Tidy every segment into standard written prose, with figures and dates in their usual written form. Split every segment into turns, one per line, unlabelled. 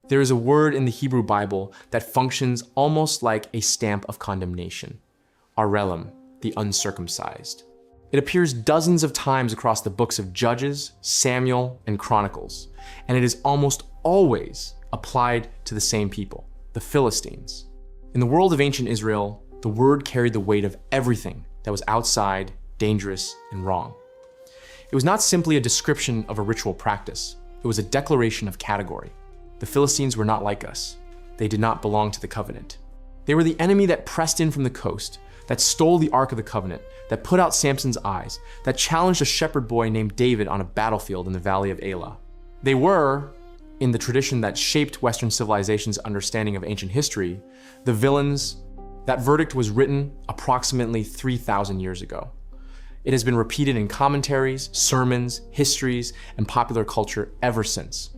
There is a word in the Hebrew Bible that functions almost like a stamp of condemnation: Arelem, the uncircumcised. It appears dozens of times across the books of Judges, Samuel, and Chronicles, and it is almost always applied to the same people, the Philistines. In the world of ancient Israel, the word carried the weight of everything that was outside, dangerous, and wrong. It was not simply a description of a ritual practice. It was a declaration of category. The Philistines were not like us. They did not belong to the covenant. They were the enemy that pressed in from the coast, that stole the Ark of the Covenant, that put out Samson's eyes, that challenged a shepherd boy named David on a battlefield in the valley of Elah. They were, in the tradition that shaped Western civilization's understanding of ancient history, the villains. That verdict was written approximately 3,000 years ago. It has been repeated in commentaries, sermons, histories, and popular culture ever since.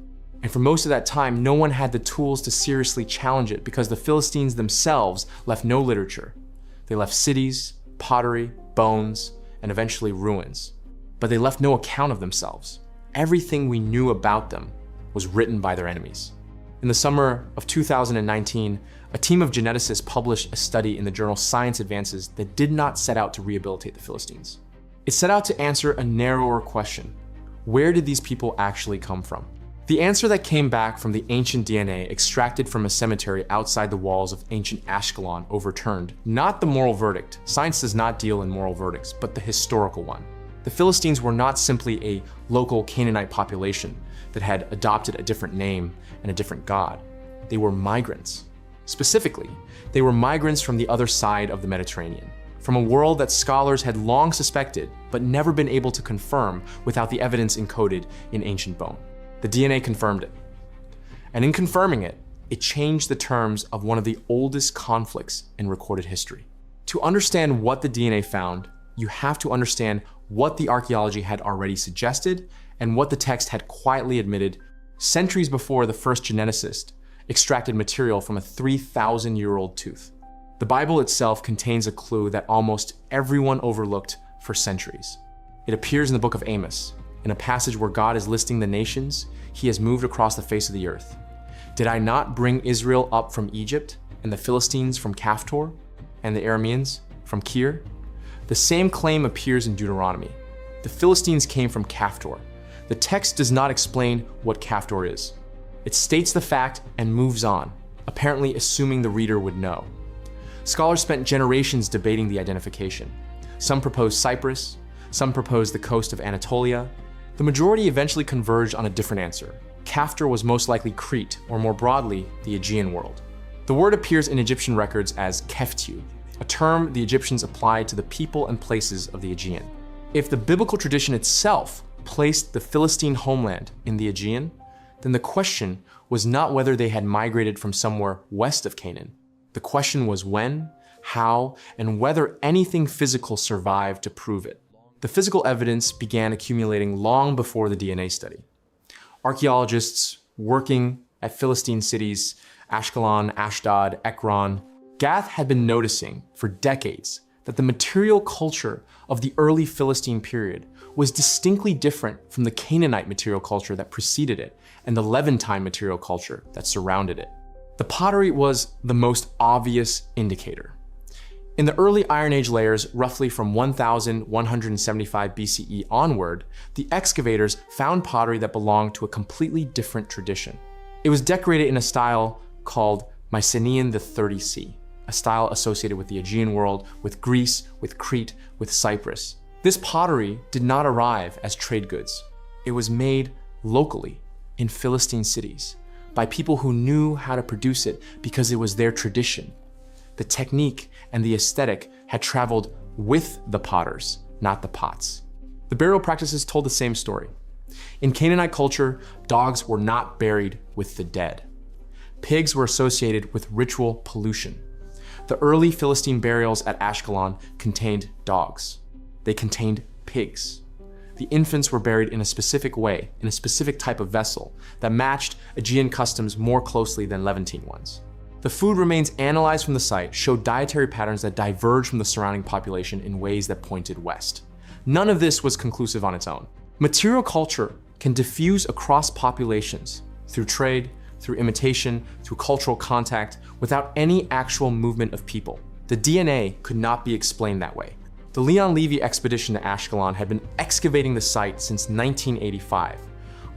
And for most of that time, no one had the tools to seriously challenge it because the Philistines themselves left no literature. They left cities, pottery, bones, and eventually ruins. But they left no account of themselves. Everything we knew about them was written by their enemies. In the summer of 2019, a team of geneticists published a study in the journal Science Advances that did not set out to rehabilitate the Philistines. It set out to answer a narrower question: where did these people actually come from? The answer that came back from the ancient DNA extracted from a cemetery outside the walls of ancient Ashkelon overturned not the moral verdict. Science does not deal in moral verdicts, but the historical one. The Philistines were not simply a local Canaanite population that had adopted a different name and a different god. They were migrants. Specifically, they were migrants from the other side of the Mediterranean, from a world that scholars had long suspected but never been able to confirm without the evidence encoded in ancient bone. The DNA confirmed it. And in confirming it, it changed the terms of one of the oldest conflicts in recorded history. To understand what the DNA found, you have to understand what the archaeology had already suggested and what the text had quietly admitted centuries before the first geneticist extracted material from a 3,000-year-old tooth. The Bible itself contains a clue that almost everyone overlooked for centuries. It appears in the book of Amos, in a passage where God is listing the nations he has moved across the face of the earth. Did I not bring Israel up from Egypt, and the Philistines from Caphtor, and the Arameans from Kir? The same claim appears in Deuteronomy. The Philistines came from Caphtor. The text does not explain what Caphtor is. It states the fact and moves on, apparently assuming the reader would know. Scholars spent generations debating the identification. Some proposed Cyprus, some proposed the coast of Anatolia. The majority eventually converged on a different answer. Caphtor was most likely Crete, or more broadly, the Aegean world. The word appears in Egyptian records as Keftiu, a term the Egyptians applied to the people and places of the Aegean. If the biblical tradition itself placed the Philistine homeland in the Aegean, then the question was not whether they had migrated from somewhere west of Canaan. The question was when, how, and whether anything physical survived to prove it. The physical evidence began accumulating long before the DNA study. Archaeologists working at Philistine cities, Ashkelon, Ashdod, Ekron, Gath had been noticing for decades that the material culture of the early Philistine period was distinctly different from the Canaanite material culture that preceded it and the Levantine material culture that surrounded it. The pottery was the most obvious indicator. In the early Iron Age layers, roughly from 1175 BCE onward, the excavators found pottery that belonged to a completely different tradition. It was decorated in a style called Mycenaean the 30C, a style associated with the Aegean world, with Greece, with Crete, with Cyprus. This pottery did not arrive as trade goods. It was made locally in Philistine cities by people who knew how to produce it because it was their tradition. The technique and the aesthetic had traveled with the potters, not the pots. The burial practices told the same story. In Canaanite culture, dogs were not buried with the dead. Pigs were associated with ritual pollution. The early Philistine burials at Ashkelon contained dogs. They contained pigs. The infants were buried in a specific way, in a specific type of vessel that matched Aegean customs more closely than Levantine ones. The food remains analyzed from the site showed dietary patterns that diverged from the surrounding population in ways that pointed west. None of this was conclusive on its own. Material culture can diffuse across populations through trade, through imitation, through cultural contact, without any actual movement of people. The DNA could not be explained that way. The Leon Levy expedition to Ashkelon had been excavating the site since 1985,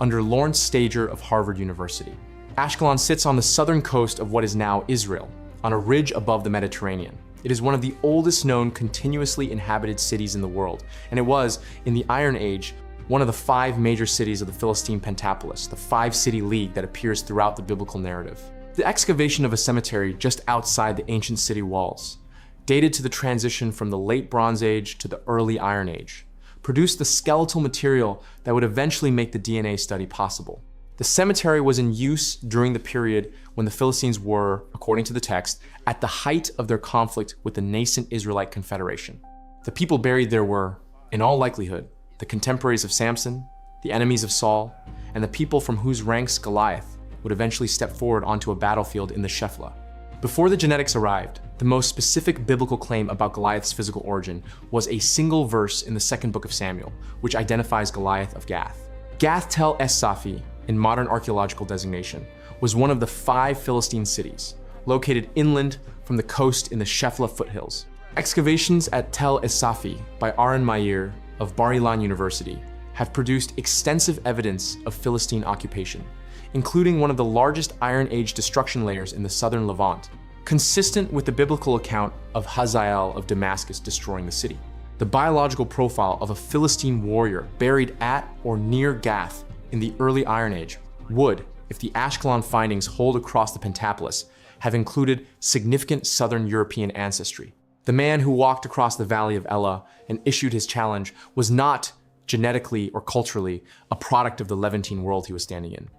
under Lawrence Stager of Harvard University. Ashkelon sits on the southern coast of what is now Israel, on a ridge above the Mediterranean. It is one of the oldest known continuously inhabited cities in the world, and it was, in the Iron Age, one of the 5 major cities of the Philistine Pentapolis, the 5-city league that appears throughout the biblical narrative. The excavation of a cemetery just outside the ancient city walls, dated to the transition from the late Bronze Age to the early Iron Age, produced the skeletal material that would eventually make the DNA study possible. The cemetery was in use during the period when the Philistines were, according to the text, at the height of their conflict with the nascent Israelite Confederation. The people buried there were, in all likelihood, the contemporaries of Samson, the enemies of Saul, and the people from whose ranks Goliath would eventually step forward onto a battlefield in the Shephelah. Before the genetics arrived, the most specific biblical claim about Goliath's physical origin was a single verse in the 2nd book of Samuel, which identifies Goliath of Gath. Gath Tel Es Safi, in modern archaeological designation, was one of the 5 Philistine cities, located inland from the coast in the Shephelah foothills. Excavations at Tel Es Safi by Aaron Meir of Bar Ilan University have produced extensive evidence of Philistine occupation, including one of the largest Iron Age destruction layers in the southern Levant, consistent with the biblical account of Hazael of Damascus destroying the city. The biological profile of a Philistine warrior buried at or near Gath in the early Iron Age would, if the Ashkelon findings hold across the Pentapolis, have included significant Southern European ancestry. The man who walked across the Valley of Elah and issued his challenge was not, genetically or culturally, a product of the Levantine world he was standing in.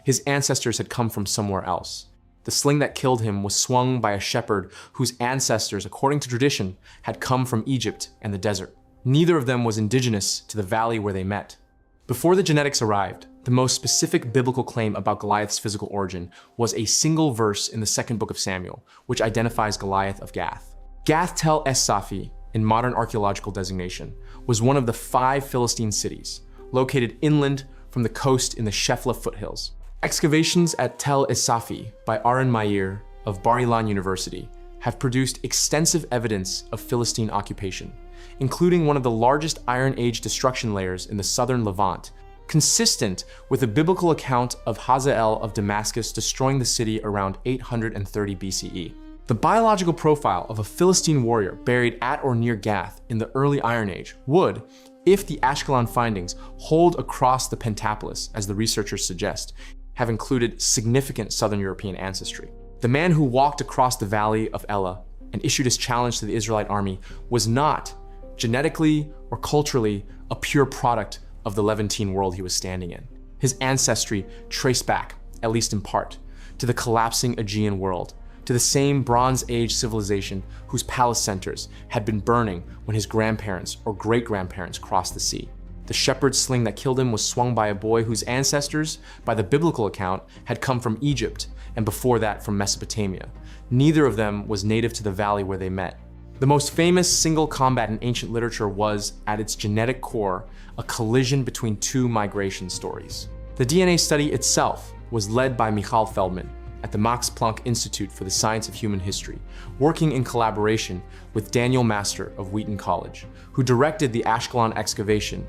His ancestors had come from somewhere else. The sling that killed him was swung by a shepherd whose ancestors, according to tradition, had come from Egypt and the desert. Neither of them was indigenous to the valley where they met. Before the genetics arrived, the most specific biblical claim about Goliath's physical origin was a single verse in the 2nd book of Samuel, which identifies Goliath of Gath. Gath Tel Es Safi, in modern archaeological designation, was one of the 5 Philistine cities, located inland from the coast in the Shephelah foothills. Excavations at Tel Es Safi by Aaron Meir of Bar Ilan University have produced extensive evidence of Philistine occupation, including one of the largest Iron Age destruction layers in the southern Levant, consistent with a biblical account of Hazael of Damascus destroying the city around 830 BCE. The biological profile of a Philistine warrior buried at or near Gath in the early Iron Age would, if the Ashkelon findings hold across the Pentapolis, as the researchers suggest, have included significant Southern European ancestry. The man who walked across the Valley of Elah and issued his challenge to the Israelite army was not, genetically or culturally, a pure product of the Levantine world he was standing in. His ancestry traced back, at least in part, to the collapsing Aegean world, to the same Bronze Age civilization whose palace centers had been burning when his grandparents or great-grandparents crossed the sea. The shepherd's sling that killed him was swung by a boy whose ancestors, by the biblical account, had come from Egypt, and before that from Mesopotamia. Neither of them was native to the valley where they met. The most famous single combat in ancient literature was, at its genetic core, a collision between 2 migration stories. The DNA study itself was led by Michal Feldman at the Max Planck Institute for the Science of Human History, working in collaboration with Daniel Master of Wheaton College, who directed the Ashkelon excavation,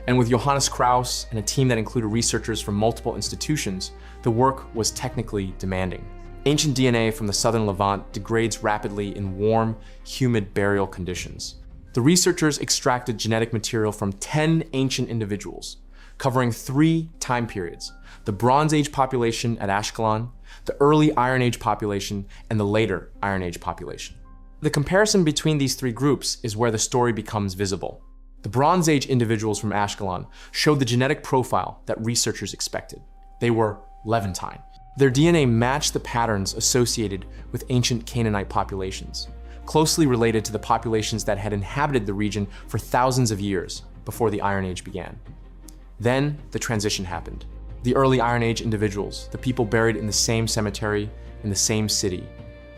and with Johannes Krauss and a team that included researchers from multiple institutions. The work was technically demanding. Ancient DNA from the southern Levant degrades rapidly in warm, humid burial conditions. The researchers extracted genetic material from 10 ancient individuals, covering 3 time periods: the Bronze Age population at Ashkelon, the early Iron Age population, and the later Iron Age population. The comparison between these 3 groups is where the story becomes visible. The Bronze Age individuals from Ashkelon showed the genetic profile that researchers expected. They were Levantine. Their DNA matched the patterns associated with ancient Canaanite populations, closely related to the populations that had inhabited the region for thousands of years before the Iron Age began. Then the transition happened. The early Iron Age individuals, the people buried in the same cemetery, in the same city,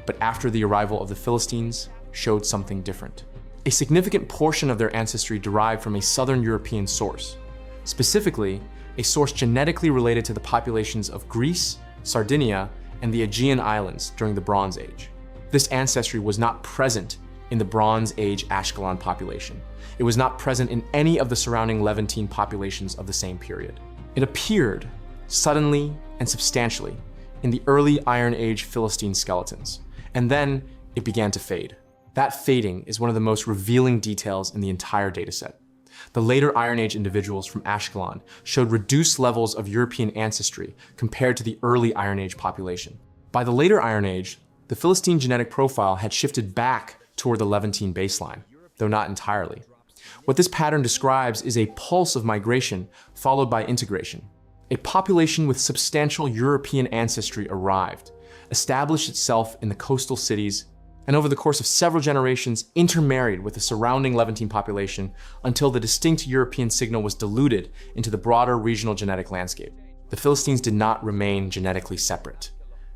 but after the arrival of the Philistines, showed something different. A significant portion of their ancestry derived from a Southern European source, specifically a source genetically related to the populations of Greece Sardinia, and the Aegean Islands during the Bronze Age. This ancestry was not present in the Bronze Age Ashkelon population. It was not present in any of the surrounding Levantine populations of the same period. It appeared suddenly and substantially in the early Iron Age Philistine skeletons, and then it began to fade. That fading is one of the most revealing details in the entire dataset. The later Iron Age individuals from Ashkelon showed reduced levels of European ancestry compared to the early Iron Age population. By the later Iron Age, the Philistine genetic profile had shifted back toward the Levantine baseline, though not entirely. What this pattern describes is a pulse of migration followed by integration. A population with substantial European ancestry arrived, established itself in the coastal cities, and over the course of several generations intermarried with the surrounding Levantine population until the distinct European signal was diluted into the broader regional genetic landscape. The Philistines did not remain genetically separate.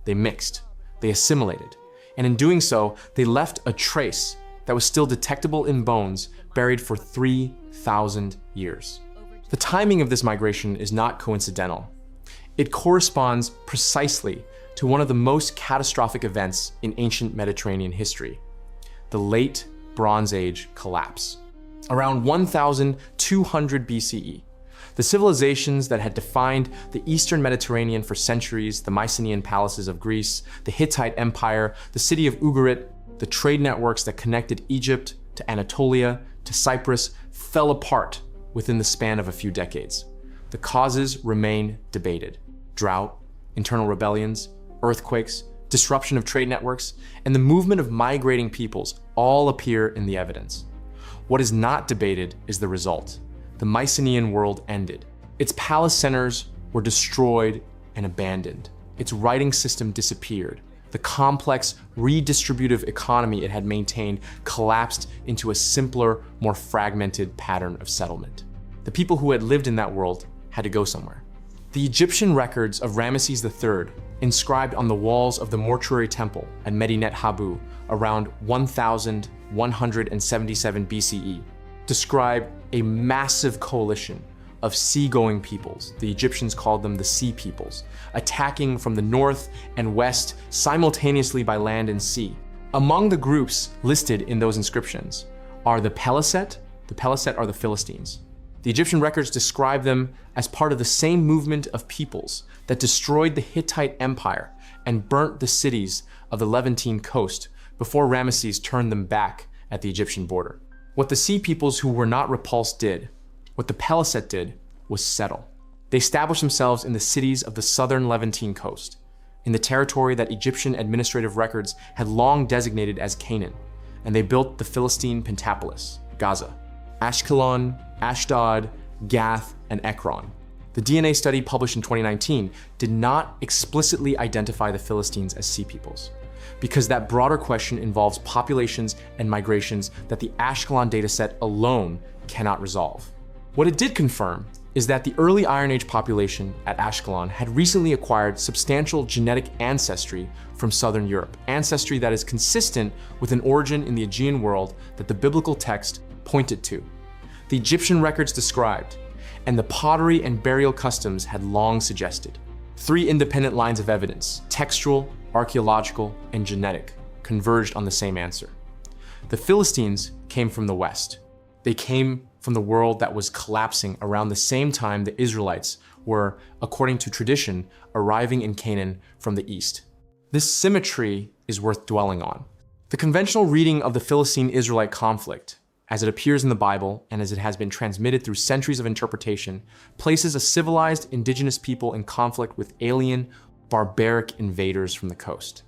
They mixed, they assimilated, and in doing so, they left a trace that was still detectable in bones buried for 3,000 years. The timing of this migration is not coincidental. It corresponds precisely to one of the most catastrophic events in ancient Mediterranean history, the late Bronze Age collapse. Around 1200 BCE, the civilizations that had defined the Eastern Mediterranean for centuries, the Mycenaean palaces of Greece, the Hittite Empire, the city of Ugarit, the trade networks that connected Egypt to Anatolia to Cyprus, fell apart within the span of a few decades. The causes remain debated. Drought, internal rebellions, earthquakes, disruption of trade networks, and the movement of migrating peoples all appear in the evidence. What is not debated is the result. The Mycenaean world ended. Its palace centers were destroyed and abandoned. Its writing system disappeared. The complex, redistributive economy it had maintained collapsed into a simpler, more fragmented pattern of settlement. The people who had lived in that world had to go somewhere. The Egyptian records of Ramesses III, inscribed on the walls of the mortuary temple at Medinet Habu around 1177 BCE, describe a massive coalition of seagoing peoples. The Egyptians called them the Sea Peoples, attacking from the north and west simultaneously by land and sea. Among the groups listed in those inscriptions are the Peliset. The Peliset are the Philistines. The Egyptian records describe them as part of the same movement of peoples that destroyed the Hittite Empire and burnt the cities of the Levantine coast before Ramesses turned them back at the Egyptian border. What the Sea Peoples who were not repulsed did, what the Peliset did, was settle. They established themselves in the cities of the southern Levantine coast, in the territory that Egyptian administrative records had long designated as Canaan, and they built the Philistine Pentapolis, Gaza, Ashkelon, Ashdod, Gath, and Ekron. The DNA study published in 2019 did not explicitly identify the Philistines as Sea Peoples, because that broader question involves populations and migrations that the Ashkelon dataset alone cannot resolve. What it did confirm is that the early Iron Age population at Ashkelon had recently acquired substantial genetic ancestry from Southern Europe, ancestry that is consistent with an origin in the Aegean world that the biblical text pointed to. The Egyptian records described, and the pottery and burial customs had long suggested. 3 independent lines of evidence, textual, archaeological, and genetic, converged on the same answer. The Philistines came from the west. They came from the world that was collapsing around the same time the Israelites were, according to tradition, arriving in Canaan from the east. This symmetry is worth dwelling on. The conventional reading of the Philistine-Israelite conflict, as it appears in the Bible and as it has been transmitted through centuries of interpretation, places a civilized indigenous people in conflict with alien, barbaric invaders from the coast.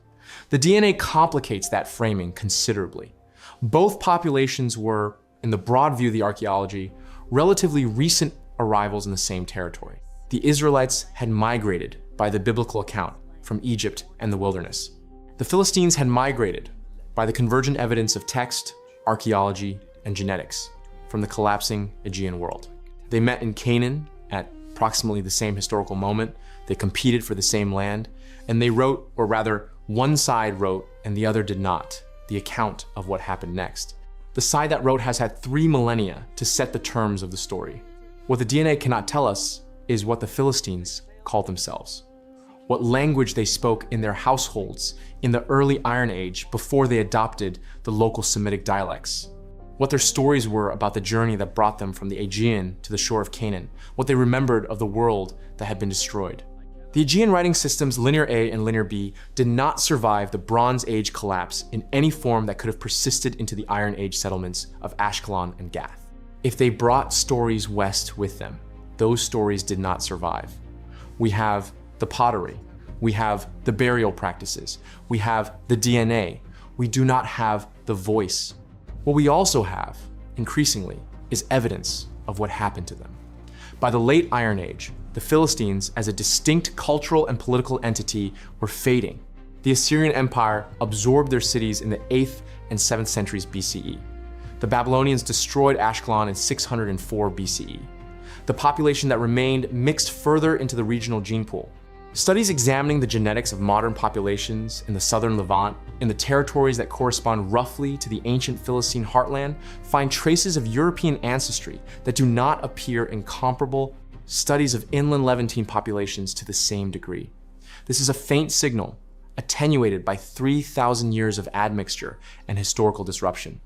The DNA complicates that framing considerably. Both populations were, in the broad view of the archaeology, relatively recent arrivals in the same territory. The Israelites had migrated, by the biblical account, from Egypt and the wilderness. The Philistines had migrated, by the convergent evidence of text, archaeology, and genetics, from the collapsing Aegean world. They met in Canaan at approximately the same historical moment. They competed for the same land, and they wrote, or rather, one side wrote and the other did not, the account of what happened next. The side that wrote has had 3 millennia to set the terms of the story. What the DNA cannot tell us is what the Philistines called themselves. what language they spoke in their households in the early Iron Age before they adopted the local Semitic dialects, what their stories were about the journey that brought them from the Aegean to the shore of Canaan, what they remembered of the world that had been destroyed. The Aegean writing systems Linear A and Linear B did not survive the Bronze Age collapse in any form that could have persisted into the Iron Age settlements of Ashkelon and Gath. If they brought stories west with them, those stories did not survive. We have the pottery, we have the burial practices, we have the DNA. We do not have the voice. What we also have, increasingly, is evidence of what happened to them. By the late Iron Age, the Philistines, as a distinct cultural and political entity, were fading. The Assyrian Empire absorbed their cities in the 8th and 7th centuries BCE. The Babylonians destroyed Ashkelon in 604 BCE. The population that remained mixed further into the regional gene pool. Studies examining the genetics of modern populations in the southern Levant, in the territories that correspond roughly to the ancient Philistine heartland, find traces of European ancestry that do not appear in comparable studies of inland Levantine populations to the same degree. This is a faint signal, attenuated by 3,000 years of admixture and historical disruption,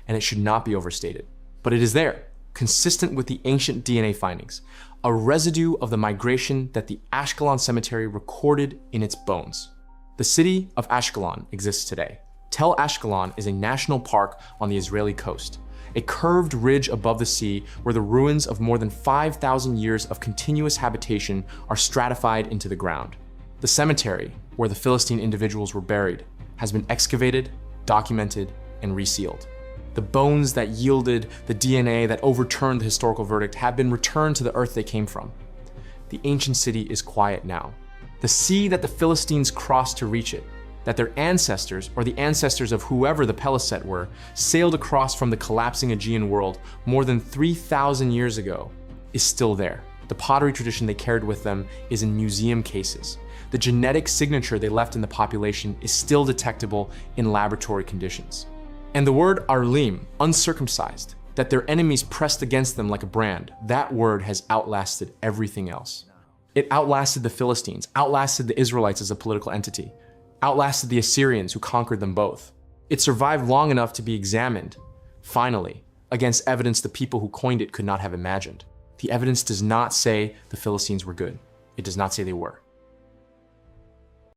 and it should not be overstated. But it is there, consistent with the ancient DNA findings, a residue of the migration that the Ashkelon cemetery recorded in its bones. The city of Ashkelon exists today. Tel Ashkelon is a national park on the Israeli coast, a curved ridge above the sea where the ruins of more than 5,000 years of continuous habitation are stratified into the ground. The cemetery, where the Philistine individuals were buried, has been excavated, documented, and resealed. The bones that yielded the DNA that overturned the historical verdict have been returned to the earth they came from. The ancient city is quiet now. The sea that the Philistines crossed to reach it, that their ancestors, or the ancestors of whoever the Peliset were, sailed across from the collapsing Aegean world more than 3,000 years ago, is still there. The pottery tradition they carried with them is in museum cases. The genetic signature they left in the population is still detectable in laboratory conditions. And the word Arlim, uncircumcised, that their enemies pressed against them like a brand, that word has outlasted everything else. It outlasted the Philistines, outlasted the Israelites as a political entity, outlasted the Assyrians who conquered them both. It survived long enough to be examined, finally, against evidence the people who coined it could not have imagined. The evidence does not say the Philistines were good. It does not say they were.